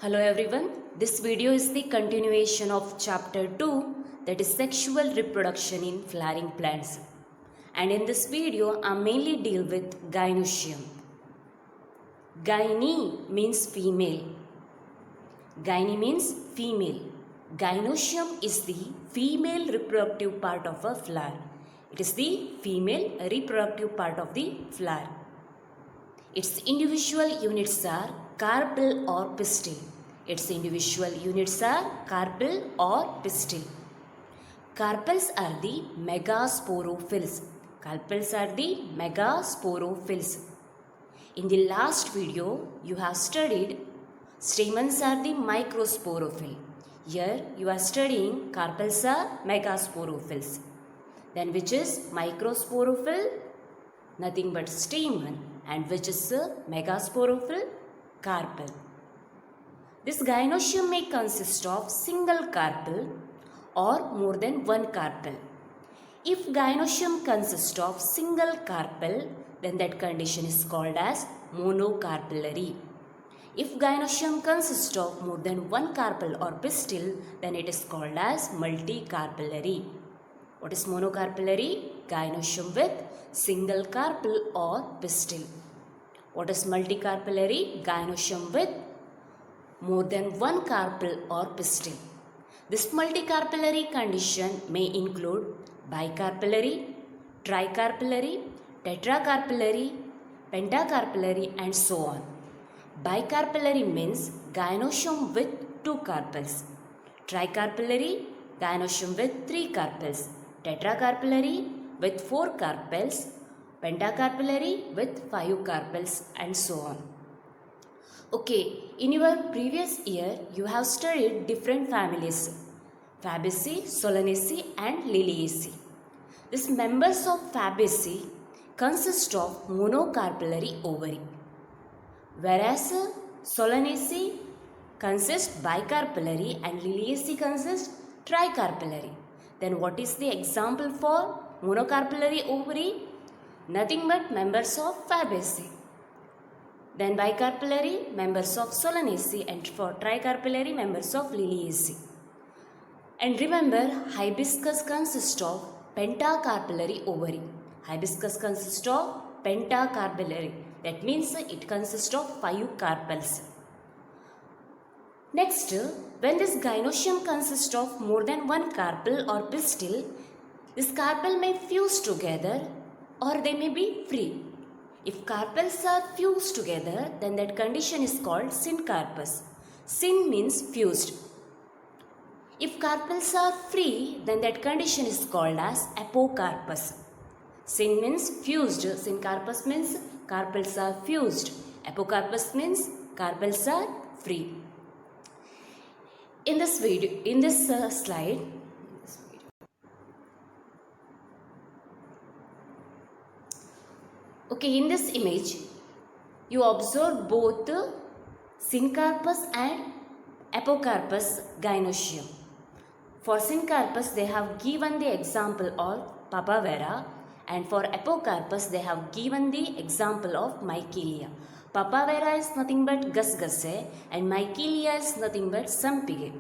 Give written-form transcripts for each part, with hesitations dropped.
Hello everyone, this video is the continuation of chapter 2, that is sexual reproduction in flowering plants. And in this video, I mainly deal with gynoecium. Gyne means female. Gyne means female. Gynoecium is the female reproductive part of a flower. It is the female reproductive part of the flower. Its individual units are carpel or pistil. Its individual units are carpel or pistil. Carpels are the megasporophylls. Carpels are the megasporophylls. In the last video, you have studied stamens are the microsporophyll. Here, you are studying carpels are megasporophylls. Then which is microsporophyll? Nothing but stamen. And which is a megasporophyll? Carpel. This gynoecium may consist of single carpel or more than one carpel. If gynoecium consists of single carpel, then that condition is called as monocarpellary. If gynoecium consists of more than one carpel or pistil, then it is called as multicarpellary. What is monocarpellary? Gynoecium with single carpel or pistil. What is multicarpellary? Gynoecium with more than one carpel or pistil. This multicarpellary condition may include bicarpellary, tricarpellary, tetracarpellary, pentacarpellary and so on. Bicarpellary means gynoecium with two carpels. Tricarpellary, gynoecium with three carpels. Tetracarpellary with four carpels. Pentacarpellary with five carpels and so on. Okay, in your previous year, you have studied different families, Fabaceae, Solanaceae and Liliaceae. These members of Fabaceae consist of monocarpellary ovary, whereas Solanaceae consist bicarpellary and Liliaceae consist tricarpellary. Then what is the example for monocarpellary ovary? Nothing but members of Fabaceae. Then bicarpellary, members of Solanaceae, and for tricarpellary, members of Liliaceae. And remember, hibiscus consists of pentacarpellary ovary. Hibiscus consists of pentacarpellary. That means it consists of 5 carpels. Next, when this gynoecium consists of more than one carpel or pistil, this carpel may fuse together or they may be free. If carpels are fused together, then that condition is called syncarpous. Syn means fused. If carpels are free, then that condition is called as apocarpous. Syn means fused. Syncarpous means carpels are fused. Apocarpous means carpels are free. In this slide, okay, in this image, you observe both syncarpous and apocarpous gynoecium. For syncarpous, they have given the example of Papavera, and for apocarpous, they have given the example of Michelia. Papavera is nothing but Gusgussae and Michelia is nothing but Symphygae.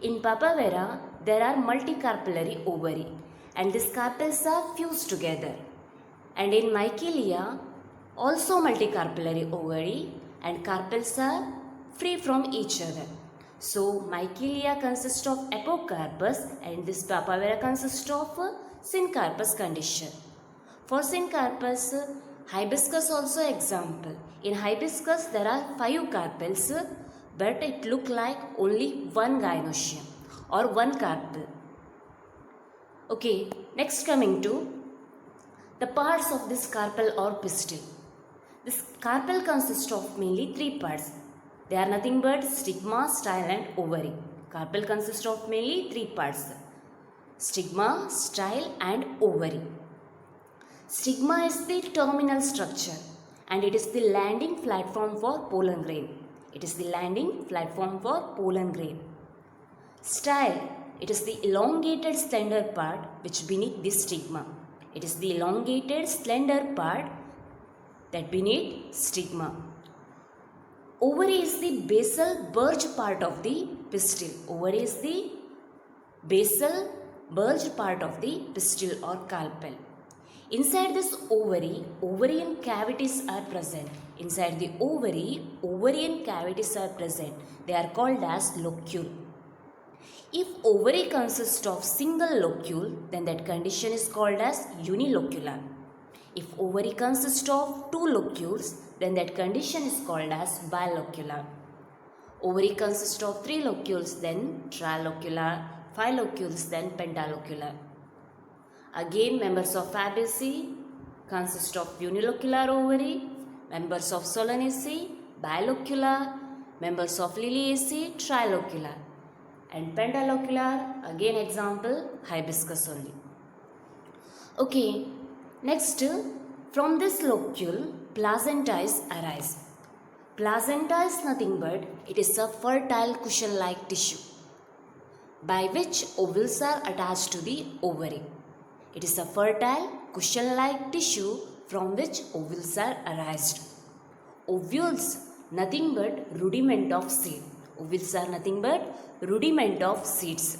In Papavera, there are multicarpellary ovary and these carpels are fused together. And in Michelia, also multicarpellary ovary and carpels are free from each other. So, Michelia consists of apocarpous and this Papavera consists of syncarpous condition. For syncarpous, hibiscus also example. In hibiscus, there are 5 carpels, but it look like only one gynoecium or one carpel. Okay, next coming to the parts of this carpel or pistil. This carpel consists of mainly 3 parts. They are nothing but stigma, style and ovary. Carpel consists of mainly 3 parts. Stigma, style and ovary. Stigma is the terminal structure and it is the landing platform for pollen grain. It is the landing platform for pollen grain. Style, it is the elongated slender part which beneath the stigma. It is the elongated slender part that beneath stigma. Ovary is the basal bulge part of the pistil. Ovary is the basal bulge part of the pistil or carpel. Inside this ovary, ovarian cavities are present. Inside the ovary, ovarian cavities are present. They are called as locule. If ovary consists of single locule, then that condition is called as unilocular. If ovary consists of two locules, then that condition is called as bilocular. Ovary consists of three locules, then trilocular, five locules, then pentalocular. Again, members of Fabaceae consist of unilocular ovary, members of Solanaceae bilocular, members of Liliaceae trilocular, and pentalocular, again example hibiscus only. Okay, next from this locule placenta is arise. Placenta is nothing but it is a fertile cushion-like tissue by which ovules are attached to the ovary. It is a fertile cushion-like tissue from which ovules are arised. Ovules nothing but rudiment of seed. Ovules are nothing but rudiment of seeds.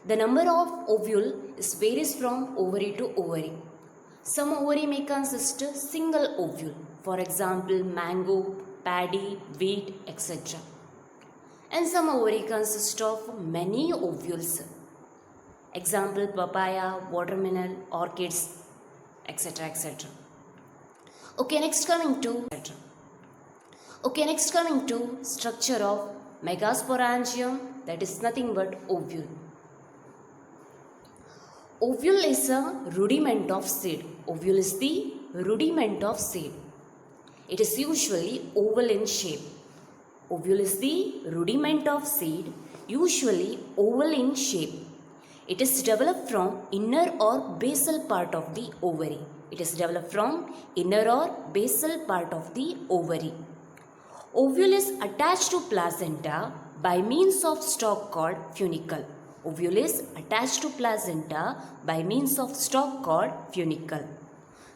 The number of ovule is varies from ovary to ovary. Some ovary may consist single ovule, for example mango, paddy, wheat, etc. And some ovary consist of many ovules. Example papaya, watermelon, orchids, etc. etc. Okay, next coming to structure of megasporangium, that is nothing but ovule. Ovule is a rudiment of seed. Ovule is the rudiment of seed. It is usually oval in shape. Ovule is the rudiment of seed, usually oval in shape. It is developed from inner or basal part of the ovary. It is developed from inner or basal part of the ovary. Ovule is attached to placenta by means of stalk called funicle. Ovule is attached to placenta by means of stalk called funicle.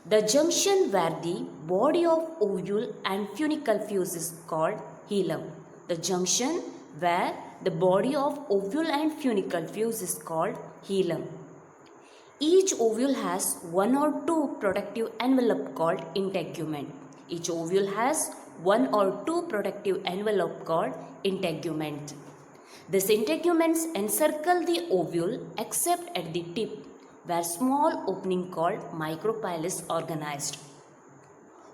The junction where the body of ovule and funicle fuse is called hilum. The junction where the body of ovule and funicle fuse is called hilum. Each ovule has one or two protective envelope called integument. Each ovule has one or two protective envelope called integument. These integuments encircle the ovule except at the tip where small opening called micropyle is organized.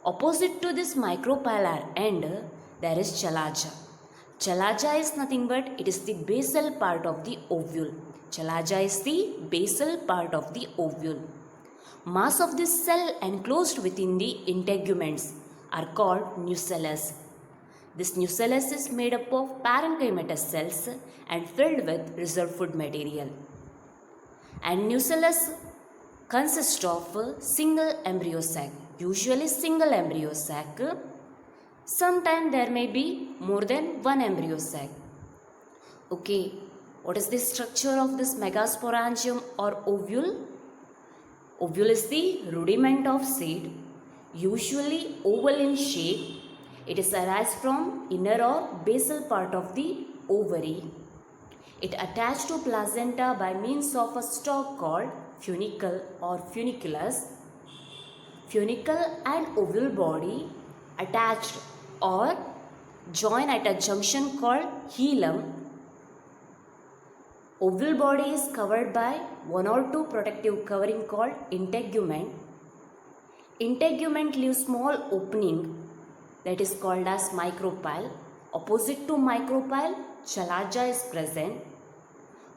Opposite to this micropylar end there is chalaza. Chalaza is nothing but it is the basal part of the ovule. Chalaza is the basal part of the ovule. Mass of this cell enclosed within the integuments are called nucellus. This nucellus is made up of parenchymatous cells and filled with reserve food material. And nucellus consists of single embryo sac, usually single embryo sac. Sometimes there may be more than one embryo sac. Okay, what is the structure of this megasporangium or ovule? Ovule is the rudiment of seed, usually oval in shape. It is arise from inner or basal part of the ovary. It attached to placenta by means of a stalk called funicle or funiculus. Funicle and ovule body attached or join at a junction called hilum. Ovule body is covered by one or two protective covering called integument. Integument leaves small opening that is called as micropyle. Opposite to micropyle, chalaza is present.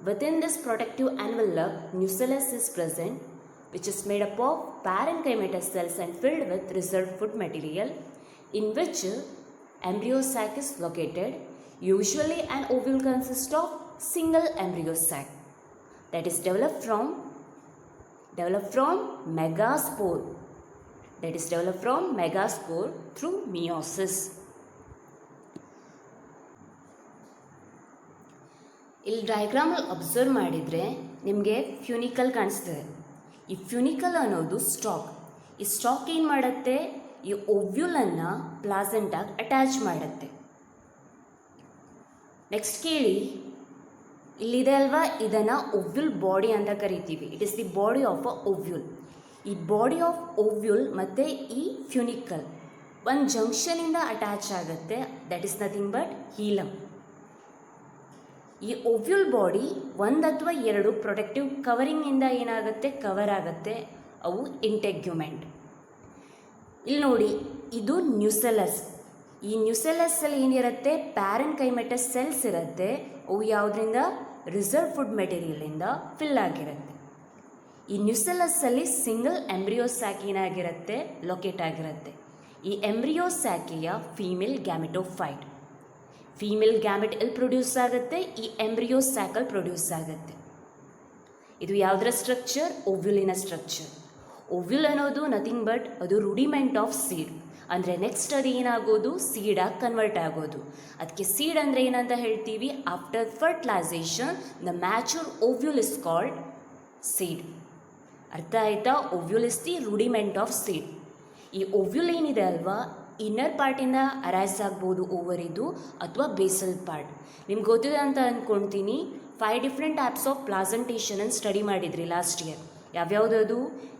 Within this protective envelope, nucellus is present, which is made up of parenchymatous cells and filled with reserved food material, in which embryo sac is located. Usually an ovule consists of single embryo sac that is developed from megaspore. That is developed from megaspore through meiosis. ಇಲ್ಲಿ ಡಯಾಗ್ರಾಮಲ್ಲಿ observe ಮಾಡಿದರೆ ನಿಮಗೆ ಫ್ಯೂನಿಕಲ್ ಕಾಣಿಸ್ತದೆ. ಈ ಫ್ಯೂನಿಕಲ್ ಅನ್ನೋದು stock. ಈ stock ಏನು ಮಾಡುತ್ತೆ, ಈ ಓವ್ಯೂಲನ್ನು ಪ್ಲಾಸೆಂಟಾಗಿ ಅಟ್ಯಾಚ್ ಮಾಡುತ್ತೆ. ನೆಕ್ಸ್ಟ್ ಕೇಳಿ, ಇಲ್ಲಿದೆ ಅಲ್ವಾ, ಇದನ್ನು ಓವ್ಯೂಲ್ ಬಾಡಿ ಅಂತ ಕರಿತೀವಿ. It is the body of a ovule. ಈ ಬಾಡಿ ಆಫ್ ಓವ್ಯೂಲ್ ಮತ್ತು ಈ ಫ್ಯೂನಿಕಲ್ ಒಂದು ಜಂಕ್ಷನಿಂದ ಅಟ್ಯಾಚ್ ಆಗುತ್ತೆ. That is nothing but hilum. ಈ ಓವ್ಯೂಲ್ ಬಾಡಿ ಒಂದು ಅಥವಾ ಎರಡು ಪ್ರೊಟೆಕ್ಟಿವ್ ಕವರಿಂಗಿಂದ ಏನಾಗುತ್ತೆ, ಕವರ್ ಆಗುತ್ತೆ. ಅವು ಇಂಟೆಗ್ಯುಮೆಂಟ್. ಇಲ್ಲಿ ನೋಡಿ, ಇದು ನ್ಯೂಸೆಲಸ್. ಈ ನ್ಯೂಸೆಲಸ್ಸಲ್ಲಿ ಏನಿರುತ್ತೆ, ಪ್ಯಾರೆನ್ಕೈಮೆಟಸ್ ಸೆಲ್ಸ್ ಇರುತ್ತೆ. ಅವು ಯಾವುದರಿಂದ, ರಿಸರ್ವ್ ಫುಡ್ ಮೆಟೀರಿಯಲಿಂದ ಫಿಲ್ ಆಗಿರುತ್ತೆ. ಈ ನ್ಯೂಸೆಲಸ್ಸಲ್ಲಿ ಸಿಂಗಲ್ ಎಂಬ್ರಿಯೋಸ್ಯಾಕ್ ಏನಾಗಿರುತ್ತೆ, ಲೊಕೇಟ್ ಆಗಿರುತ್ತೆ. ಈ ಎಂಬ್ರಿಯೋಸ್ಯಾಕಿಯ ಫೀಮೇಲ್ ಗ್ಯಾಮೆಟೋಫೈಟ್. ಫೀಮೇಲ್ ಗ್ಯಾಮೆಟ್ ಎಲ್ಲಿ ಪ್ರೊಡ್ಯೂಸ್ ಆಗುತ್ತೆ, ಈ ಎಂಬ್ರಿಯೋಸ್ಯಾಕಲ್ಲಿ ಪ್ರೊಡ್ಯೂಸ್ ಆಗುತ್ತೆ. ಇದು ಯಾವುದರ ಸ್ಟ್ರಕ್ಚರ್, ಓವ್ಯೂಲಿನ ಸ್ಟ್ರಕ್ಚರ್. ಓವ್ಯೂಲ್ ಅನ್ನೋದು ನಥಿಂಗ್ ಬಟ್ ಅದು ರೂಡಿಮೆಂಟ್ ಆಫ್ ಸೀಡ್. ಅಂದರೆ ನೆಕ್ಸ್ಟ್ ಅದು ಏನಾಗೋದು, ಸೀಡಾಗಿ ಕನ್ವರ್ಟ್ ಆಗೋದು. ಅದಕ್ಕೆ ಸೀಡ್ ಅಂದರೆ ಏನಂತ ಹೇಳ್ತೀವಿ, after fertilisation the mature ovule is called seed. ಅರ್ಥ ಆಯ್ತಾ? Ovule is the rudiment of seed. ಈ ಓವ್ಯೂಲ್ ಏನಿದೆ ಅಲ್ವಾ, ಇನ್ನರ್ ಪಾರ್ಟಿಂದ ಅರೈಸ್ ಆಗ್ಬೋದು ಓವರಿದು, ಅಥವಾ ಬೇಸಲ್ ಪಾರ್ಟ್. ನಿಮ್ಗೆ ಗೊತ್ತಿದೆ ಅಂತ ಅಂದ್ಕೊಳ್ತೀನಿ. 5 ಡಿಫ್ರೆಂಟ್ ಟೈಪ್ಸ್ ಆಫ್ ಪ್ಲಾಸೆಂಟೇಷನನ್ನು ಸ್ಟಡಿ ಮಾಡಿದ್ರಿ ಲಾಸ್ಟ್ ಇಯರ್. ಯಾವ್ಯಾವುದದು,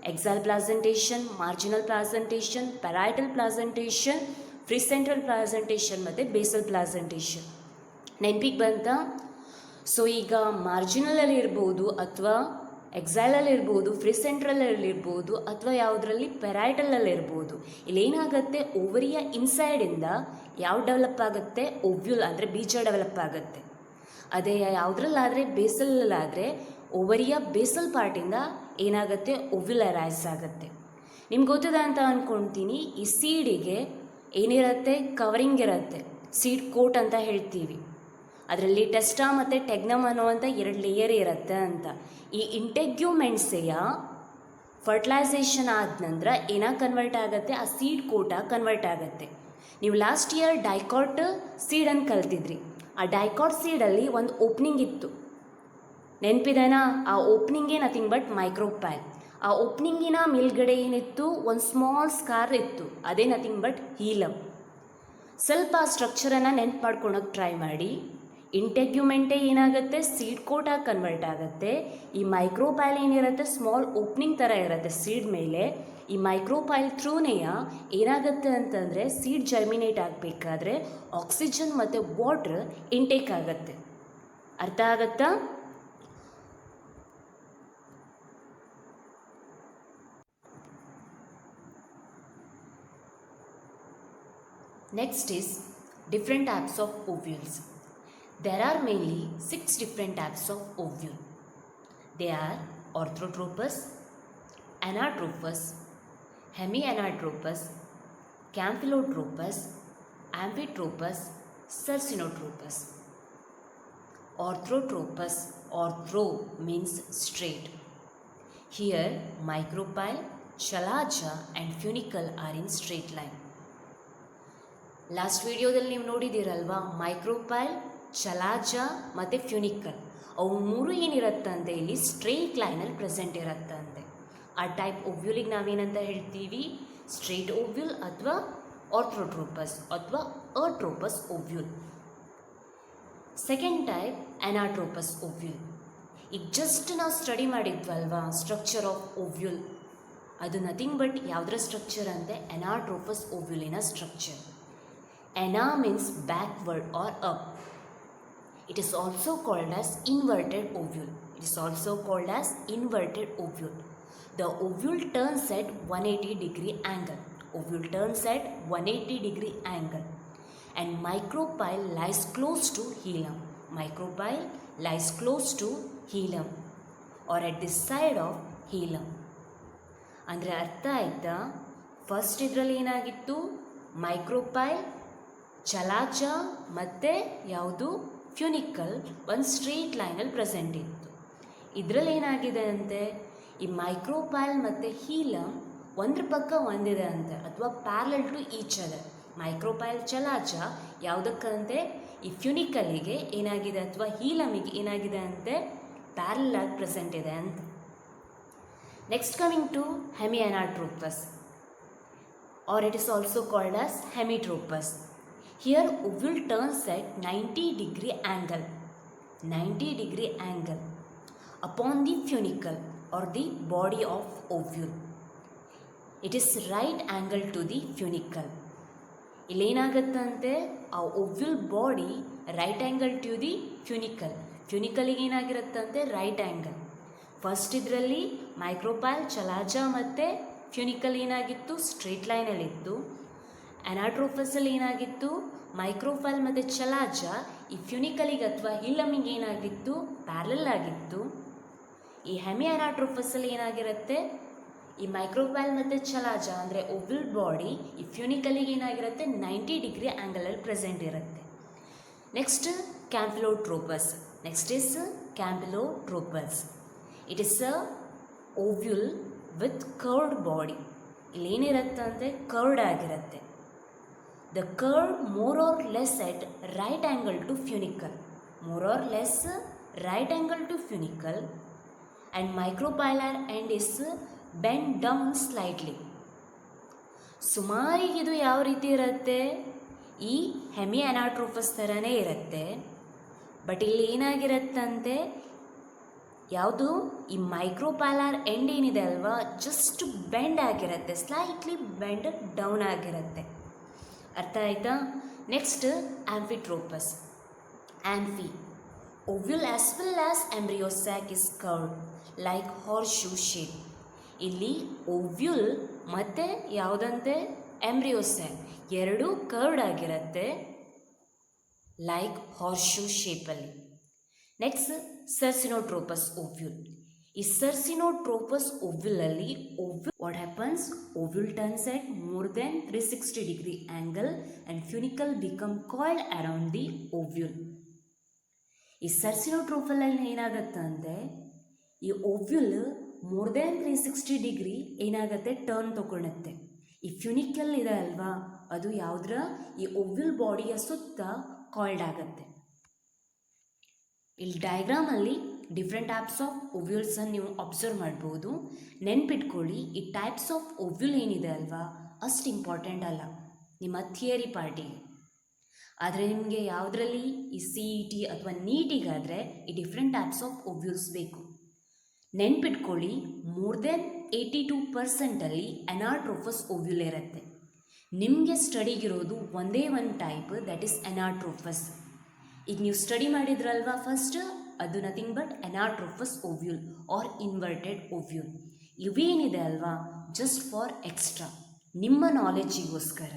axile placentation, marginal placentation, parietal placentation, free central placentation ಮತ್ತು ಬೇಸಲ್ ಪ್ಲಾಸೆಂಟೇಷನ್. ನೆನಪಿಗೆ ಬಂತಾ? ಸೊ ಈಗ ಮಾರ್ಜಿನಲಲ್ಲಿ ಇರ್ಬೋದು, ಅಥವಾ ಎಕ್ಸೈಲಲ್ಲಿ ಇರ್ಬೋದು, ಫ್ರೀ ಸೆಂಟ್ರಲಲ್ಲಿ ಇರ್ಬೋದು, ಅಥವಾ ಯಾವುದರಲ್ಲಿ ಪೆರೈಟಲಲ್ಲಿ ಇರ್ಬೋದು. ಇಲ್ಲೇನಾಗುತ್ತೆ, ಓವರಿಯ ಇನ್ಸೈಡಿಂದ ಯಾವ ಡೆವಲಪ್ ಆಗುತ್ತೆ, ಓವ್ಯೂಲ್ ಅಂದರೆ ಬೀಜ ಡೆವಲಪ್ ಆಗುತ್ತೆ. ಅದೇ ಯಾವುದ್ರಲ್ಲಾದರೆ ಬೇಸಲಲ್ಲಾದರೆ ಓವರಿಯ ಬೇಸಲ್ ಪಾರ್ಟಿಂದ ಏನಾಗುತ್ತೆ, ಓವ್ಯೂಲ್ ಅರೈಸ್ ಆಗುತ್ತೆ. ನಿಮ್ಗೆ ಗೊತ್ತಿದೆ ಅಂತ ಅಂದ್ಕೊಳ್ತೀನಿ. ಈ ಸೀಡಿಗೆ ಏನಿರುತ್ತೆ, ಕವರಿಂಗ್ ಇರುತ್ತೆ, ಸೀಡ್ ಕೋಟ್ ಅಂತ ಹೇಳ್ತೀವಿ. ಅದರಲ್ಲಿ ಟೆಸ್ಟಾ ಮತ್ತು ಟೆಗ್ನಮ್ ಅನ್ನುವಂಥ 2 ಲೇಯರ್ ಇರುತ್ತೆ ಅಂತ. ಈ ಇಂಟೆಗ್ಯುಮೆಂಟ್ಸೆಯ ಫರ್ಟಿಲೈಸೇಷನ್ ಆದ ನಂತರ ಏನಾಗಿ ಕನ್ವರ್ಟ್ ಆಗುತ್ತೆ, ಆ ಸೀಡ್ ಕೋಟಾಗಿ ಕನ್ವರ್ಟ್ ಆಗುತ್ತೆ. ನೀವು ಲಾಸ್ಟ್ ಇಯರ್ ಡೈಕಾಟ್ ಸೀಡನ್ನು ಕಲ್ತಿದ್ರಿ. ಆ ಡೈಕಾಟ್ ಸೀಡಲ್ಲಿ ಒಂದು ಓಪ್ನಿಂಗ್ ಇತ್ತು, ನೆನಪಿದೆನಾ? ಆ ಓಪ್ನಿಂಗೇ ನಥಿಂಗ್ ಬಟ್ ಮೈಕ್ರೋಪೈಲ್. ಆ ಓಪ್ನಿಂಗಿನ ಮೇಲ್ಗಡೆ ಏನಿತ್ತು, ಒಂದು ಸ್ಮಾಲ್ ಸ್ಕಾರ್ ಇತ್ತು, ಅದೇ ನಥಿಂಗ್ ಬಟ್ ಹೀಲಮ್. ಸ್ವಲ್ಪ ಆ ಸ್ಟ್ರಕ್ಚರನ್ನು ನೆನ್ಪು ಮಾಡ್ಕೊಳಕ್ಕೆ ಟ್ರೈ ಮಾಡಿ. ಇಂಟೆಗ್ಯುಮೆಂಟೇ ಏನಾಗುತ್ತೆ, ಸೀಡ್ ಕೋಟಾಗಿ ಕನ್ವರ್ಟ್ ಆಗುತ್ತೆ. ಈ ಮೈಕ್ರೋಪೈಲ್ ಏನಿರುತ್ತೆ, ಸ್ಮಾಲ್ ಓಪ್ನಿಂಗ್ ಥರ ಇರುತ್ತೆ ಸೀಡ್ ಮೇಲೆ. ಈ ಮೈಕ್ರೋಪೈಲ್ ಥ್ರೂನೆಯ ಏನಾಗುತ್ತೆ ಅಂತಂದರೆ, ಸೀಡ್ ಜರ್ಮಿನೇಟ್ ಆಗಬೇಕಾದ್ರೆ ಆಕ್ಸಿಜನ್ ಮತ್ತು ವಾಟರ್ ಇಂಟೇಕ್ ಆಗುತ್ತೆ. ಅರ್ಥ ಆಗುತ್ತಾ? Next is different types of ovules. There are mainly 6 different types of ovule. They are orthotropous, anatropous, hemianatropous, campylotropous, amphitropous, cercinotropous. Orthotropous, ortho means straight. Here micropyle, chalaja and funicle are in straight line. Last ವಿಡಿಯೋದಲ್ಲಿ ನೀವು ನೋಡಿದ್ದೀರಲ್ವಾ, micropyle, chalaza ಮತ್ತು ಫ್ಯೂನಿಕಲ್, ಅವು 3 ಏನಿರುತ್ತಂತೆ ಇಲ್ಲಿ straight ಲೈನಲ್ಲಿ present ಇರುತ್ತಂತೆ. ಆ type ಓವ್ಯೂಲಿಗೆ ನಾವೇನಂತ ಹೇಳ್ತೀವಿ, ಸ್ಟ್ರೈಟ್ ಓವ್ಯೂಲ್ ಅಥವಾ ಆರ್ಥ್ರೋಟ್ರೋಪಸ್ ಅಥವಾ atropous ovule. Second type anatropous ovule. ಈಗ ಜಸ್ಟ್ ನಾವು ಸ್ಟಡಿ ಮಾಡಿದ್ವಲ್ವಾ ಸ್ಟ್ರಕ್ಚರ್ ಆಫ್ ಓವ್ಯೂಲ್, ಅದು ನಥಿಂಗ್ ಬಟ್ ಯಾವುದರ ಸ್ಟ್ರಕ್ಚರ್ ಅಂದರೆ ಅನಾಟ್ರೋಪಸ್ ಓವ್ಯೂಲಿನ structure. Ana means backward or up. It is also called as inverted ovule. It is also called as inverted ovule. The ovule turns at 180-degree angle. Ovule turns at 180-degree angle. And micropyle lies close to hilum. Micropyle lies close to hilum or at the side of hilum. ಅಂದರೆ ಅರ್ಥ ಆಯ್ತಾ? First ಇದರಲ್ಲಿ ಏನಾಗಿತ್ತು, micropyle, ಚಲಾಚ ಮತ್ತು ಯಾವುದು ಫ್ಯೂನಿಕಲ್ ಒಂದು straight ಲೈನಲ್ಲಿ present ಇತ್ತು. ಇದರಲ್ಲಿ ಏನಾಗಿದೆ ಅಂತೆ, ಈ ಮೈಕ್ರೋಪೈಲ್ ಮತ್ತು ಹೀಲಮ್ ಒಂದ್ರ ಪಕ್ಕ ಒಂದಿದೆ ಅಂತೆ, ಅಥವಾ parallel to each other. Micropyle ಚಲಾಚ ಯಾವುದಕ್ಕಂತೆ, ಈ ಫ್ಯೂನಿಕಲಿಗೆ ಏನಾಗಿದೆ ಅಥವಾ ಹೀಲಮಿಗೆ ಏನಾಗಿದೆ ಅಂತೆ, ಪ್ಯಾರಲಲ್ ಆಗಿ ಪ್ರೆಸೆಂಟ್ ಇದೆ ಅಂತ. Next coming to hemianatropous. or it is also called as hemitropous. Here ovule turns at 90-degree angle, 90-degree angle upon the funicle or the body of ovule. It is right angle to the funicle. ಇಲ್ಲೇನಾಗತ್ತಂತೆ ಆ ovule body right angle to the ಫ್ಯೂನಿಕಲಿಗೆ ಏನಾಗಿರುತ್ತಂತೆ right angle. First ಇದರಲ್ಲಿ micropyle chalaza ಮತ್ತು funicle ಏನಾಗಿತ್ತು straight ಲೈನಲ್ಲಿತ್ತು. ಅನಾಟ್ರೋಫಸಲ್ಲಿ ಏನಾಗಿತ್ತು ಮೈಕ್ರೋಫೈಲ್ ಮತ್ತು ಚಲಾಜ ಈ ಫ್ಯೂನಿಕಲಿಗೆ ಅಥವಾ ಹಿಲ್ಲಮಿಗೆ ಏನಾಗಿತ್ತು ಪ್ಯಾರಲಲ್ ಆಗಿತ್ತು. ಈ ಹೆಮಿ ಅನಾಟ್ರೋಫಸಲ್ಲಿ ಏನಾಗಿರುತ್ತೆ ಈ ಮೈಕ್ರೋಫೈಲ್ ಮತ್ತು ಚಲಾಜ ಅಂದರೆ ಓವಲ್ ಬಾಡಿ ಈ ಫ್ಯೂನಿಕಲಿಗೆ ಏನಾಗಿರುತ್ತೆ 90-degree ಆ್ಯಂಗಲಲ್ಲಿ ಪ್ರೆಸೆಂಟ್ ಇರುತ್ತೆ. Next campylotropous. Next is campylotropous. It is a ovule with curved body. ಇಲ್ಲೇನಿರುತ್ತೆ ಅಂದರೆ ಕರ್ವ್ಡ್ ಆಗಿರುತ್ತೆ. The curve more or less at right angle to funicle, more or less right angle to funicle, and micropylar end is bend down slightly. ಸುಮಾರಿಗಿದು ಯಾವ ರೀತಿ ಇರುತ್ತೆ ಈ hemi ಅನಾಟ್ರೋಫಸ್ ಥರನೇ ಇರುತ್ತೆ. ಬಟ್ ಇಲ್ಲಿ ಏನಾಗಿರುತ್ತಂತೆ ಯಾವುದು ಈ ಮೈಕ್ರೋಪ್ಯಾಲರ್ ಎಂಡ್ ಏನಿದೆ ಅಲ್ವಾ ಜಸ್ಟ್ ಬೆಂಡ್ ಆಗಿರುತ್ತೆ, ಸ್ಲೈಟ್ಲಿ ಬೆಂಡ್ ಡೌನ್ ಆಗಿರುತ್ತೆ. ಅರ್ಥ ಆಯ್ತಾ? Next amphitropous. Amphi ovule as well as embryo sac is curved like horse shoe shape. ಇಲ್ಲಿ ಓವ್ಯೂಲ್ ಮತ್ತು ಯಾವುದಂತೆ ಎಂಬ್ರಿಯೋ ಸ್ಯಾಕ್ ಎರಡೂ ಕರ್ವ್ಡ್ ಆಗಿರುತ್ತೆ ಲೈಕ್ ಹಾರ್ಸ್ ಶೂ ಶೇಪಲ್ಲಿ. Next circinotropous ovule. ಈ ಸರ್ಸಿನೋಟ್ರೋಪಸ್ ಓವ್ಯೂಲಲ್ಲಿ what happens ovule turns at more than 360-degree angle and funicle become coiled around the ovule. ಈ ಸರ್ಸಿನೋಟ್ರೋಪಲ್ಲಿ ಏನಾಗುತ್ತೆ ಅಂದರೆ ಈ ಓವ್ಯೂಲ್ ಮೋರ್ ದೆನ್ 360-degree ಏನಾಗುತ್ತೆ ಟರ್ನ್ ತೊಗೊಳುತ್ತೆ. ಈ ಫ್ಯೂನಿಕಲ್ ಇದೆ ಅಲ್ವಾ ಅದು ಯಾವುದ್ರ ಈ ಓವ್ಯೂಲ್ ಬಾಡಿಯ ಸುತ್ತ ಕಾಯ್ಲ್ಡ್ ಆಗುತ್ತೆ. ಇಲ್ಲಿ ಡಯಾಗ್ರಾಮಲ್ಲಿ ಡಿಫ್ರೆಂಟ್ ಟೈಪ್ಸ್ ಆಫ್ ಓವ್ಯೂಲ್ಸನ್ನು ನೀವು ಅಬ್ಸರ್ವ್ ಮಾಡ್ಬೋದು. ನೆನ್ಪಿಟ್ಕೊಳ್ಳಿ ಈ ಟೈಪ್ಸ್ ಆಫ್ ಓವ್ಯೂಲ್ ಏನಿದೆ ಅಲ್ವಾ ಅಷ್ಟು ಇಂಪಾರ್ಟೆಂಟ್ ಅಲ್ಲ ನಿಮ್ಮ ಥಿಯರಿ ಪಾರ್ಟಿಗೆ. ಆದರೆ ನಿಮಗೆ ಯಾವುದರಲ್ಲಿ ಈ CET ಅಥವಾ ನೀಟಿಗಾದರೆ ಈ ಡಿಫ್ರೆಂಟ್ ಟೈಪ್ಸ್ ಆಫ್ ಓವ್ಯೂಲ್ಸ್ ಬೇಕು. ನೆನ್ಪಿಟ್ಕೊಳ್ಳಿ ಮೋರ್ ದೆನ್ 82% ಅನಾಟ್ರೋಫಸ್ ಓವ್ಯೂಲ್ ಇರುತ್ತೆ. ನಿಮಗೆ ಸ್ಟಡಿಗಿರೋದು ಒಂದೇ ಒಂದು ಟೈಪ್ ದಟ್ ಈಸ್ ಅನಾಟ್ರೋಫಸ್. ಈಗ ನೀವು ಸ್ಟಡಿ ಮಾಡಿದ್ರಲ್ವಾ ಫಸ್ಟ್ ಅದು nothing but anatropous ovule or inverted ovule. ಇವೇನಿದೆ ಅಲ್ವಾ ಜಸ್ಟ್ ಫಾರ್ ಎಕ್ಸ್ಟ್ರಾ ನಿಮ್ಮ ನಾಲೆಡ್ಜಿಗೋಸ್ಕರ.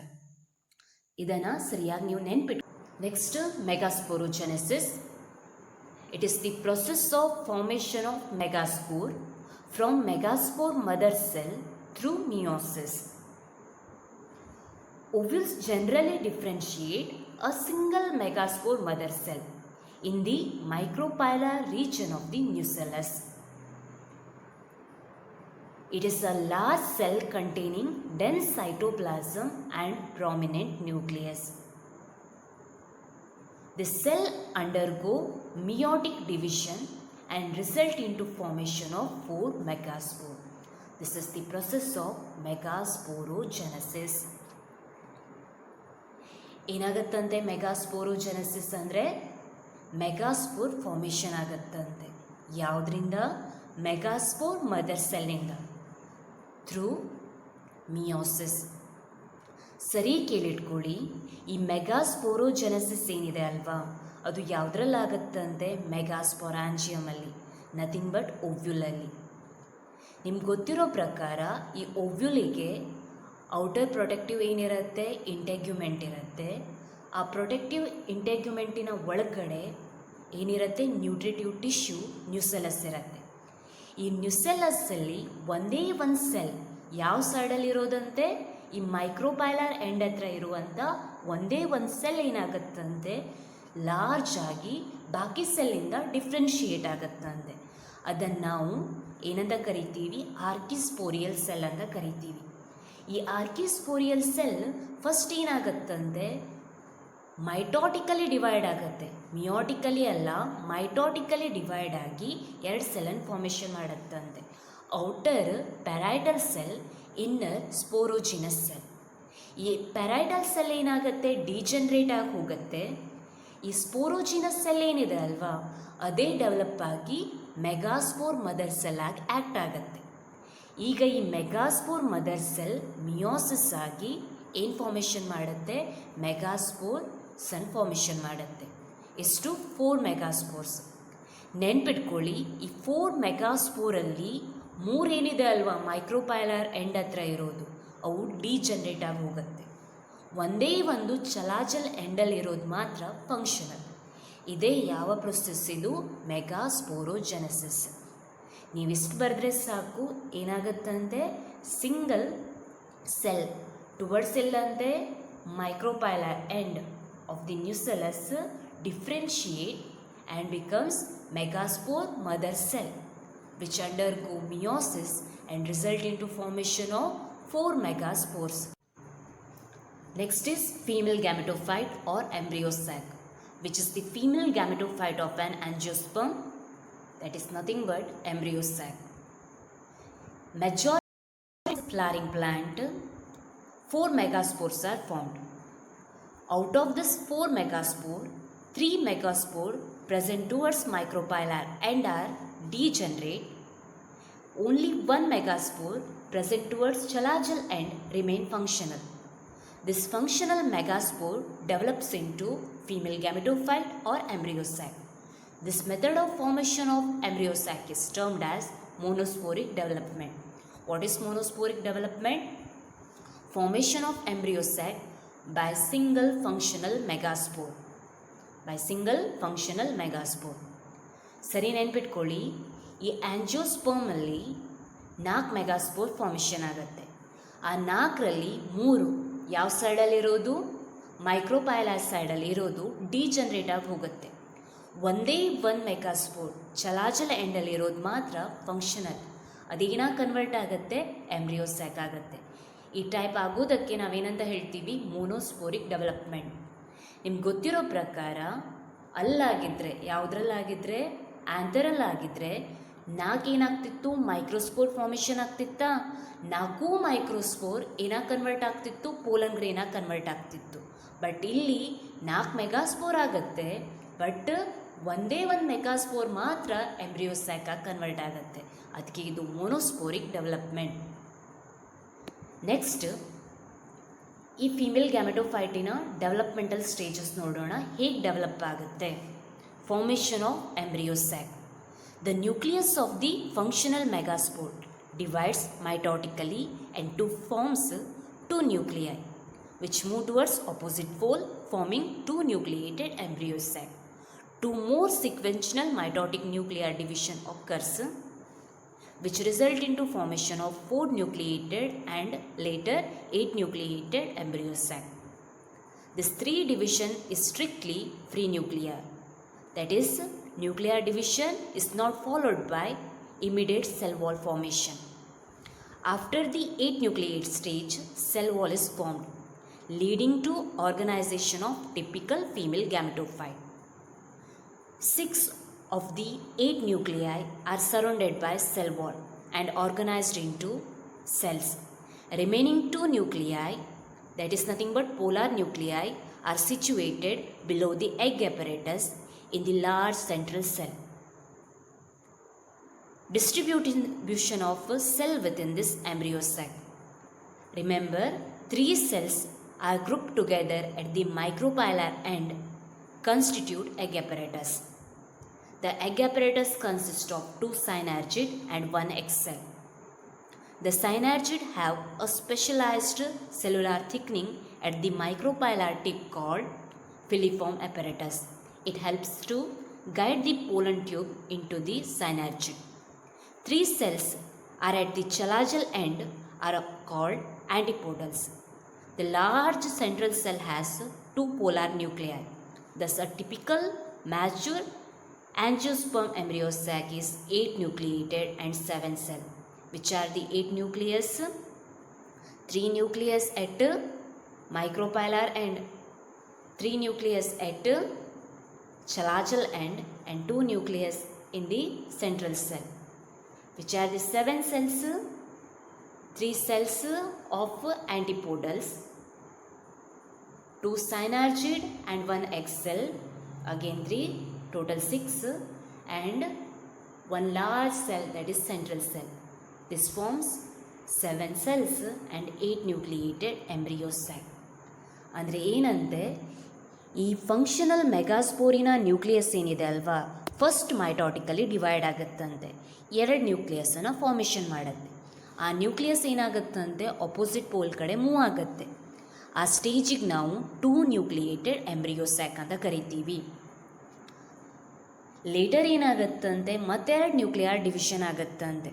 ಇದನ್ನು ಸರಿಯಾಗಿ ನೀವು ನೆನ್ಪಿಟ್ಟು. Next megasporogenesis. It is the process of formation of megaspore from megaspore mother cell through meiosis. Ovules generally differentiate a single megaspore mother cell in the micropylar region of the nucellus. It is a large cell containing dense cytoplasm and prominent nucleus. The cell undergo meiotic division and result into formation of 4 megaspore. This is the process of megasporogenesis. ಏನಾಗತ್ತಂತೆ megasporogenesis ಅಂದರೆ megaspore formation ಆಗತ್ತಂತೆ. ಯಾವುದರಿಂದ? Megaspore mother ಸೆಲ್ಲಿಂದ through meiosis. ಸರಿ ಕೇಳಿಟ್ಕೊಳ್ಳಿ, ಈ ಮೆಗಾಸ್ಪೋರೋಜೆನೆಸಿಸ್ ಏನಿದೆ ಅಲ್ವಾ ಅದು ಯಾವುದ್ರಲ್ಲಾಗತ್ತಂತೆ ಮೆಗಾಸ್ಪೊರಾಂಜಿಯಮಲ್ಲಿ, ನಥಿಂಗ್ ಬಟ್ ಓವ್ಯೂಲಲ್ಲಿ. ನಿಮ್ಗೆ ಗೊತ್ತಿರೋ ಪ್ರಕಾರ ಈ ಓವ್ಯೂಲಿಗೆ ಔಟರ್ ಪ್ರೊಟೆಕ್ಟಿವ್ ಏನಿರುತ್ತೆ ಇಂಟೆಗ್ಯುಮೆಂಟ್ ಇರುತ್ತೆ. ಆ ಪ್ರೊಟೆಕ್ಟಿವ್ ಇಂಟೆಗ್ಯುಮೆಂಟಿನ ಒಳಗಡೆ ಏನಿರುತ್ತೆ ನ್ಯೂಟ್ರಿಟಿವ್ ಟಿಶ್ಯೂ ನ್ಯೂಸೆಲಸ್ ಇರುತ್ತೆ. ಈ ನ್ಯೂಸೆಲಸ್ಸಲ್ಲಿ ಒಂದೇ ಒಂದು ಸೆಲ್ ಯಾವ ಸೈಡಲ್ಲಿರೋದಂತೆ ಈ ಮೈಕ್ರೋಪೈಲರ್ ಎಂಡ್ ಹತ್ರ ಇರುವಂಥ ಒಂದೇ ಒಂದು ಸೆಲ್ ಏನಾಗುತ್ತಂತೆ ಲಾರ್ಜ್ ಆಗಿ ಬಾಕಿ ಸೆಲ್ಲಿಂದ ಡಿಫ್ರೆನ್ಷಿಯೇಟ್ ಆಗುತ್ತಂತೆ. ಅದನ್ನು ನಾವು ಏನಂತ ಕರಿತೀವಿ? ಆರ್ಕಿಸ್ಪೋರಿಯಲ್ ಸೆಲ್ ಅಂತ ಕರಿತೀವಿ. ಈ ಆರ್ಕಿಸ್ಪೋರಿಯಲ್ ಸೆಲ್ ಫಸ್ಟ್ ಏನಾಗುತ್ತಂತೆ ಮೈಟೋಟಿಕಲಿ ಡಿವೈಡ್ ಆಗುತ್ತೆ, ಮಿಯೋಟಿಕಲಿ ಅಲ್ಲ ಮೈಟೋಟಿಕಲಿ ಡಿವೈಡ್ ಆಗಿ 2 ಸೆಲ್ಲನ್ನು ಫಾರ್ಮೇಷನ್ ಮಾಡುತ್ತಂತೆ. Outer parietal cell, inner sporogenous cell. ಈ ಪ್ಯಾರೈಟಲ್ ಸೆಲ್ ಏನಾಗುತ್ತೆ, ಡಿಜನ್ರೇಟ್ ಆಗಿ ಹೋಗುತ್ತೆ. ಈ ಸ್ಪೋರೋಜಿನಸ್ ಸೆಲ್ ಏನಿದೆ ಅಲ್ವಾ, ಅದೇ ಡೆವಲಪ್ ಆಗಿ ಮೆಗಾಸ್ಪೋರ್ ಮದರ್ ಸೆಲ್ ಆಗಿ ಆ್ಯಕ್ಟ್ ಆಗುತ್ತೆ. ಈಗ ಈ ಮೆಗಾಸ್ಪೋರ್ ಮದರ್ ಸೆಲ್ ಮಿಯೋಸಿಸ್ ಆಗಿ ಏನು ಫಾರ್ಮೇಷನ್ ಮಾಡುತ್ತೆ, ಮೆಗಾಸ್ಪೋರ್ ಸನ್ ಫಾರ್ಮೇಷನ್ ಮಾಡುತ್ತೆ. ಎಷ್ಟು? 4 ಮೆಗಾಸ್ಪೋರ್ಸ್. ನೆನ್ಪಿಟ್ಕೊಳ್ಳಿ, ಈ 4 ಮೆಗಾಸ್ಪೋರಲ್ಲಿ 3 ಏನಿದೆ ಅಲ್ವಾ ಮೈಕ್ರೋಪೈಲಾರ್ ಎಂಡ್ ಹತ್ರ ಇರೋದು, ಅವು ಡಿಜನ್ರೇಟ್ ಆಗಿ ಹೋಗುತ್ತೆ. ಒಂದೇ ಒಂದು ಚಲಾಜಲ್ ಎಂಡಲ್ಲಿರೋದು ಮಾತ್ರ ಫಂಕ್ಷನಲ್. ಇದೇ ಯಾವ ಪ್ರೊಸೆಸ್ ಇದು? ಮೆಗಾಸ್ಪೋರೋಜೆನೆಸಿಸ್. ನೀವಿಷ್ಟು ಬರೆದ್ರೆ ಸಾಕು, ಏನಾಗುತ್ತಂತೆ, ಸಿಂಗಲ್ ಸೆಲ್ ಟುವರ್ಡ್ಸ್ ಇಲ್ಲಂತೆ micropylar end of the nucellus differentiate and becomes megaspore mother cell, which undergo meiosis and result into formation of 4 megaspores. Next is female gametophyte or embryo sac, which is the female gametophyte of an angiosperm, that is nothing but embryo sac. Majority of flowering plant 4 megaspores are formed. Out of this 4 megaspore, 3 megaspore present towards micropylar end are degenerate. Only 1 megaspore present towards chalajal end remain functional. This functional megaspore develops into female gametophyte or embryo sac. This method of formation of embryo sac is termed as monosporic development. What is monosporic development? Formation of embryo sac by single functional megaspore. ಸರಿ, ನೆನ್ಪಿಟ್ಕೊಳ್ಳಿ, ಈ ಆಂಜಿಯೋಸ್ಪರ್ಮಲ್ಲಿ 4 megaspore formation ಆಗುತ್ತೆ. ಆ 4ರಲ್ಲಿ 3 ಯಾವ ಸೈಡಲ್ಲಿರೋದು, micropylar ಸೈಡಲ್ಲಿ ಇರೋದು degenerate ಆಗಿ ಹೋಗುತ್ತೆ. ಒಂದೇ 1 ಮೆಗಾಸ್ಪೋರ್ ಚಲಾಜಲ ಎಂಡಲ್ಲಿರೋದು ಮಾತ್ರ ಫಂಕ್ಷನಲ್. ಅದೇನಾಗಿ ಕನ್ವರ್ಟ್ ಆಗುತ್ತೆ, ಎಂಬ್ರಿಯೋ ಸ್ಯಾಕ್ ಆಗುತ್ತೆ. ಈ ಟೈಪ್ ಆಗೋದಕ್ಕೆ ನಾವೇನಂತ ಹೇಳ್ತೀವಿ, ಮೋನೋಸ್ಪೋರಿಕ್ ಡೆವಲಪ್ಮೆಂಟ್. ನಿಮ್ಗೆ ಗೊತ್ತಿರೋ ಪ್ರಕಾರ ಅಲ್ಲಾಗಿದ್ದರೆ, ಯಾವುದ್ರಲ್ಲಾಗಿದ್ದರೆ, ಆ್ಯಂಥರಲ್ಲಾಗಿದ್ದರೆ 4 ಏನಾಗ್ತಿತ್ತು, ಮೈಕ್ರೋಸ್ಪೋರ್ ಫಾರ್ಮೇಷನ್ ಆಗ್ತಿತ್ತಾ. 4 ಮೈಕ್ರೋಸ್ಪೋರ್ ಏನಾಗಿ ಕನ್ವರ್ಟ್ ಆಗ್ತಿತ್ತು, ಪೋಲನ್ ಗ್ರೇನಾಗಿ ಕನ್ವರ್ಟ್ ಆಗ್ತಿತ್ತು. ಬಟ್ ಇಲ್ಲಿ 4 ಮೆಗಾಸ್ಪೋರ್ ಆಗುತ್ತೆ, ಬಟ್ ಒಂದೇ 1 ಮೆಗಾಸ್ಪೋರ್ ಮಾತ್ರ ಎಂಬ್ರಿಯೋ ಸ್ಯಾಕಾಗಿ ಕನ್ವರ್ಟ್ ಆಗುತ್ತೆ. ಅದಕ್ಕೆ ಇದು ಮೋನೋಸ್ಪೋರಿಕ್ ಡೆವಲಪ್ಮೆಂಟ್. ನೆಕ್ಸ್ಟ್, ಈ ಫೀಮೇಲ್ ಗ್ಯಾಮೆಟೋಫೈಟಿನ ಡೆವಲಪ್ಮೆಂಟಲ್ ಸ್ಟೇಜಸ್ ನೋಡೋಣ, ಹೇಗೆ ಡೆವಲಪ್ ಆಗುತ್ತೆ. Formation of embryo sack. The nucleus of the functional megaspore divides mitotically into forms 2 nuclei which move towards opposite pole, forming 2 nucleated embryo sac. 2 more sequential mitotic nuclear division occurs which result into formation of 4 nucleated and later 8 nucleated embryo sac. This 3 division is strictly free nuclear. That is, nuclear division is not followed by immediate cell wall formation. After the 8 nucleate stage, cell wall is formed, leading to organization of typical female gametophyte. 6 of the 8 nuclei are surrounded by cell wall and organized into cells. Remaining 2 nuclei, that is nothing but polar nuclei, are situated below the egg apparatus in the large central cell. Distribution of a cell within this embryo sac. Remember, 3 cells are grouped together at the micropylar end, constitute egg apparatus. The egg apparatus consists of 2 synergid and 1 egg cell. The synergid have a specialized cellular thickening at the micropylar tip called filiform apparatus. It helps to guide the pollen tube into the synergid. 3 cells are at the chalajal end are called antipodals. The large central cell has 2 polar nuclei. Thus, a typical mature angiosperm embryo sac is 8 nucleated and 7 cell. Which are the 8 nucleus? 3 nucleus at micropylar end, 3 nucleus at chalajal end, and 2 nucleus in the central cell. Which are the 7 cells? 3 cells of antipodals, 2 synergid and 1 egg cell, again 3, total 6, and 1 large cell, that is central cell. This forms 7 cells and 8 nucleated embryo sac. ಅಂದರೆ ಏನಂತೆ, ಈ functional ಮೆಗಾಸ್ಪೋರಿನ nucleus ಏನಿದೆ ಅಲ್ವಾ, first ಮೈಟಾಟಿಕಲಿ divide ಆಗುತ್ತಂತೆ, 2 ನ್ಯೂಕ್ಲಿಯಸನ್ನು formation ಮಾಡುತ್ತೆ. ಆ nucleus ಏನಾಗುತ್ತಂತೆ, opposite pole ಕಡೆ move ಆಗುತ್ತೆ. ಆ ಸ್ಟೇಜಿಗೆ ನಾವು 2 ನ್ಯೂಕ್ಲಿಯೇಟೆಡ್ ಎಂಬ್ರಿಯೋ ಸ್ಯಾಕ್ ಅಂತ ಕರಿತೀವಿ. ಲೇಟರ್ ಏನಾಗುತ್ತಂತೆ, ಮತ್ತೆ 2 ನ್ಯೂಕ್ಲಿಯರ್ ಡಿವಿಷನ್ ಆಗುತ್ತಂತೆ.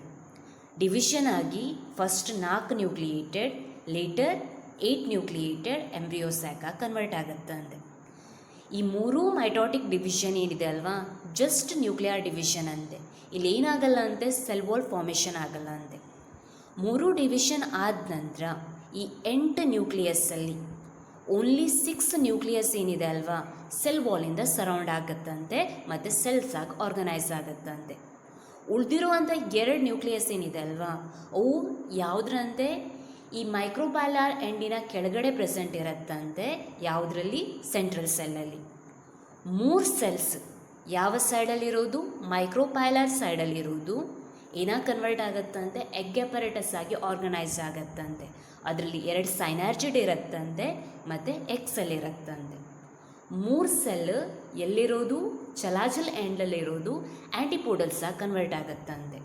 ಡಿವಿಷನ್ ಆಗಿ first 4 nucleated, later 8 nucleated embryo ಸ್ಯಾಕಾಗಿ ಕನ್ವರ್ಟ್ ಆಗುತ್ತಂತೆ. ಈ 3 ಮೈಟಾಟಿಕ್ ಡಿವಿಷನ್ ಏನಿದೆ ಅಲ್ವಾ, ಜಸ್ಟ್ ನ್ಯೂಕ್ಲಿಯರ್ ಡಿವಿಷನ್ ಅಂತೆ. ಇಲ್ಲಿ ಏನಾಗಲ್ಲ ಅಂತೆ, ಸೆಲ್ ವಾಲ್ ಫಾರ್ಮೇಷನ್ ಆಗಲ್ಲ ಅಂತೆ. 3 ಡಿವಿಷನ್ ಆದ ನಂತರ ಈ 8 ನ್ಯೂಕ್ಲಿಯಸ್ಸಲ್ಲಿ ಓನ್ಲಿ 6 ನ್ಯೂಕ್ಲಿಯಸ್ ಏನಿದೆ ಅಲ್ವಾ, ಸೆಲ್ ವಾಲಿಂದ ಸರೌಂಡ್ ಆಗುತ್ತಂತೆ ಮತ್ತು ಸೆಲ್ಸ್ ಆಗಿ ಆರ್ಗನೈಸ್ ಆಗುತ್ತಂತೆ. ಉಳಿದಿರುವಂಥ 2 ನ್ಯೂಕ್ಲಿಯಸ್ ಏನಿದೆ ಅಲ್ವಾ, ಅವು ಯಾವುದ್ರಂತೆ, ಈ ಮೈಕ್ರೋಪ್ಯಾಲಾರ್ ಎಂಡಿನ ಕೆಳಗಡೆ ಪ್ರೆಸೆಂಟ್ ಇರುತ್ತಂತೆ. ಯಾವುದರಲ್ಲಿ, ಸೆಂಟ್ರಲ್ ಸೆಲ್ಲಲ್ಲಿ. 3 ಸೆಲ್ಸ್ ಯಾವ ಸೈಡಲ್ಲಿರೋದು, ಮೈಕ್ರೋಪ್ಯಾಲಾರ್ ಸೈಡಲ್ಲಿರೋದು ಏನಾಗಿ ಕನ್ವರ್ಟ್ ಆಗುತ್ತಂತೆ, ಎಗ್ ಅಪರೇಟಸ್ ಆಗಿ ಆರ್ಗನೈಸ್ ಆಗುತ್ತಂತೆ. ಅದರಲ್ಲಿ 2 ಸೈನಾರ್ಜಿಡ್ ಇರುತ್ತಂತೆ ಮತ್ತು ಎಗ್ ಸೆಲ್ ಇರುತ್ತಂತೆ. 3 ಸೆಲ್ ಎಲ್ಲಿರೋದು, ಚಲಾಜಲ್ ಎಂಡಲ್ಲಿರೋದು ಆ್ಯಂಟಿಪೋಡಲ್ಸ್ ಆಗಿ ಕನ್ವರ್ಟ್ ಆಗುತ್ತಂತೆ.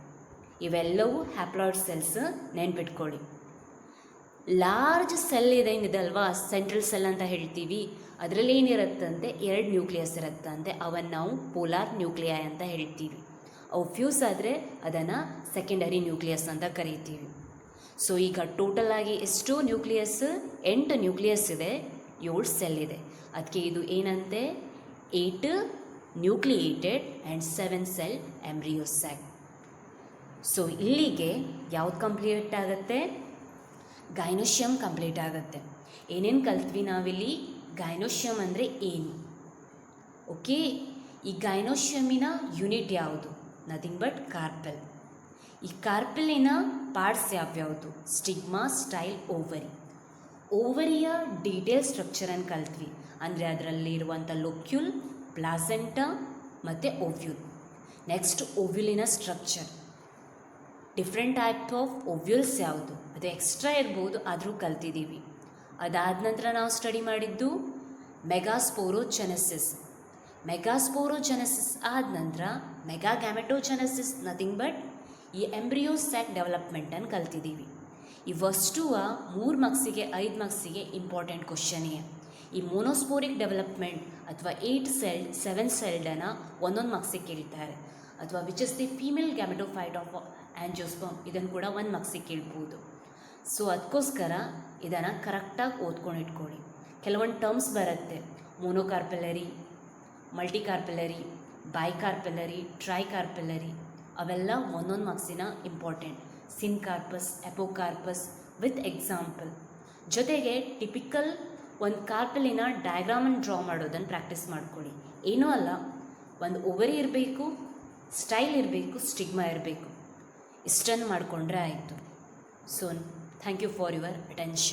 ಇವೆಲ್ಲವೂ ಹ್ಯಾಪ್ಲಾಯ್ಡ್ ಸೆಲ್ಸ್, ನೆನ್ಪಿಟ್ಕೊಳ್ಳಿ. ಲಾರ್ಜ್ ಸೆಲ್ ಏನಿದೆ ಅಲ್ವಾ, ಸೆಂಟ್ರಲ್ ಸೆಲ್ ಅಂತ ಹೇಳ್ತೀವಿ, ಅದರಲ್ಲಿ ಏನಿರುತ್ತಂತೆ, 2 ನ್ಯೂಕ್ಲಿಯಸ್ ಇರುತ್ತಂತೆ. ಅವನ್ನು ನಾವು ಪೋಲಾರ್ ನ್ಯೂಕ್ಲಿಯೈ ಅಂತ ಹೇಳ್ತೀವಿ. ಅವು ಫ್ಯೂಸ್ ಆದರೆ ಅದನ್ನು ಸೆಕೆಂಡರಿ ನ್ಯೂಕ್ಲಿಯಸ್ ಅಂತ ಕರಿತೀವಿ. ಸೊ ಈಗ ಟೋಟಲ್ ಆಗಿ ಎಷ್ಟು ನ್ಯೂಕ್ಲಿಯಸ್, 8 ನ್ಯೂಕ್ಲಿಯಸ್ ಇದೆ, 7 ಸೆಲ್ ಇದೆ. ಅದಕ್ಕೆ ಇದು ಏನಂತೆ, 8 nucleated and 7 cell embryo sack. So ಇಲ್ಲಿಗೆ ಯಾವ್ದು ಕಂಪ್ಲೀಟ್ ಆಗುತ್ತೆ, ಗೈನೋಶಿಯಮ್ ಕಂಪ್ಲೀಟ್ ಆಗುತ್ತೆ. ಏನೇನು ಕಲ್ತ್ವಿ ನಾವಿಲ್ಲಿ, ಗೈನೋಶಿಯಮ್ ಅಂದರೆ ಏನು, ಓಕೆ. ಈ ಗೈನೋಶಿಯಮಿನ ಯೂನಿಟ್ ಯಾವುದು, ನಥಿಂಗ್ ಬಟ್ ಕಾರ್ಪೆಲ್. ಈ ಕಾರ್ಪೆಲಿನ ಪಾರ್ಟ್ಸ್ ಯಾವ್ಯಾವುದು, ಸ್ಟಿಗ್ಮಾ, ಸ್ಟೈಲ್, ಓವರಿ. ಓವರಿಯ ಡೀಟೇಲ್ ಸ್ಟ್ರಕ್ಚರನ್ನು ಕಲ್ತ್ವಿ, ಅಂದರೆ ಅದರಲ್ಲಿರುವಂಥ ಲೊಕ್ಯೂಲ್, ಪ್ಲಾಸೆಂಟಾ ಮತ್ತು ಓವ್ಯೂಲ್. ನೆಕ್ಸ್ಟ್ ಓವ್ಯೂಲಿನ structure, different type of ovules ಯಾವುದು, ಅದು ಎಕ್ಸ್ಟ್ರಾ ಇರ್ಬೋದು, ಆದರೂ ಕಲ್ತಿದ್ದೀವಿ. ಅದಾದ ನಂತರ ನಾವು ಸ್ಟಡಿ ಮಾಡಿದ್ದು ಮೆಗಾಸ್ಪೋರೋಜೆನೆಸಿಸ್. ಮೆಗಾಸ್ಪೋರೋಜೆನೆಸಿಸ್ ಆದ ನಂತರ ಮೆಗಾಗ್ಯಾಮೆಟೋಜೆನೆಸಿಸ್, ನಥಿಂಗ್ ಬಟ್ ಈ ಎಂಬ್ರಿಯೋ ಸ್ಯಾಕ್ ಡೆವಲಪ್ಮೆಂಟನ್ನು ಕಲ್ತಿದ್ದೀವಿ. ಇವಷ್ಟು 3 ಮಾರ್ಕ್ಸಿಗೆ 5 ಮಾರ್ಕ್ಸಿಗೆ ಇಂಪಾರ್ಟೆಂಟ್ ಕ್ವಶನೇ. ಈ ಮೋನೋಸ್ಪೋರಿಕ್ ಡೆವಲಪ್ಮೆಂಟ್ ಅಥವಾ 8 ಸೆಲ್ಡ್ 7 ಸೆಲ್ಡನ್ನು 1 ಮಾರ್ಕ್ಸಿಗೆ ಕೇಳ್ತಾರೆ. ಅಥವಾ which is the female gametophyte of angiosperm, ಇದನ್ನು ಕೂಡ 1 ಮಾರ್ಕ್ಸಿಗೆ ಕೇಳ್ಬೋದು. ಸೊ ಅದಕ್ಕೋಸ್ಕರ ಇದನ್ನು ಕರೆಕ್ಟಾಗಿ ಓದ್ಕೊಂಡು ಇಟ್ಕೊಳ್ಳಿ. ಕೆಲವೊಂದು ಟರ್ಮ್ಸ್ ಬರುತ್ತೆ, ಮೋನೋಕಾರ್ಪೆಲರಿ, ಮಲ್ಟಿಕಾರ್ಪೆಲರಿ, ಬೈಕಾರ್ಪೆಲರಿ, ಟ್ರೈಕಾರ್ಪೆಲರಿ, ಅವೆಲ್ಲ 1 ಮಾರ್ಕ್ಸಿನ important. Syncarpous, apocarpous with example. ಜೊತೆಗೆ ಟಿಪಿಕಲ್ ಒಂದು ಕಾರ್ಪೆಲಿನ ಡಯಾಗ್ರಾಮನ್ನು ಡ್ರಾ ಮಾಡೋದನ್ನು ಪ್ರಾಕ್ಟೀಸ್ ಮಾಡ್ಕೊಳ್ಳಿ. ಏನೂ ಅಲ್ಲ, ಒಂದು ಓವರಿ ಇರಬೇಕು, ಸ್ಟೈಲ್ ಇರಬೇಕು, ಸ್ಟಿಗ್ಮಾ ಇರಬೇಕು, ಇಷ್ಟನ್ನು ಮಾಡಿಕೊಂಡ್ರೆ ಆಯಿತು. So thank you for your attention.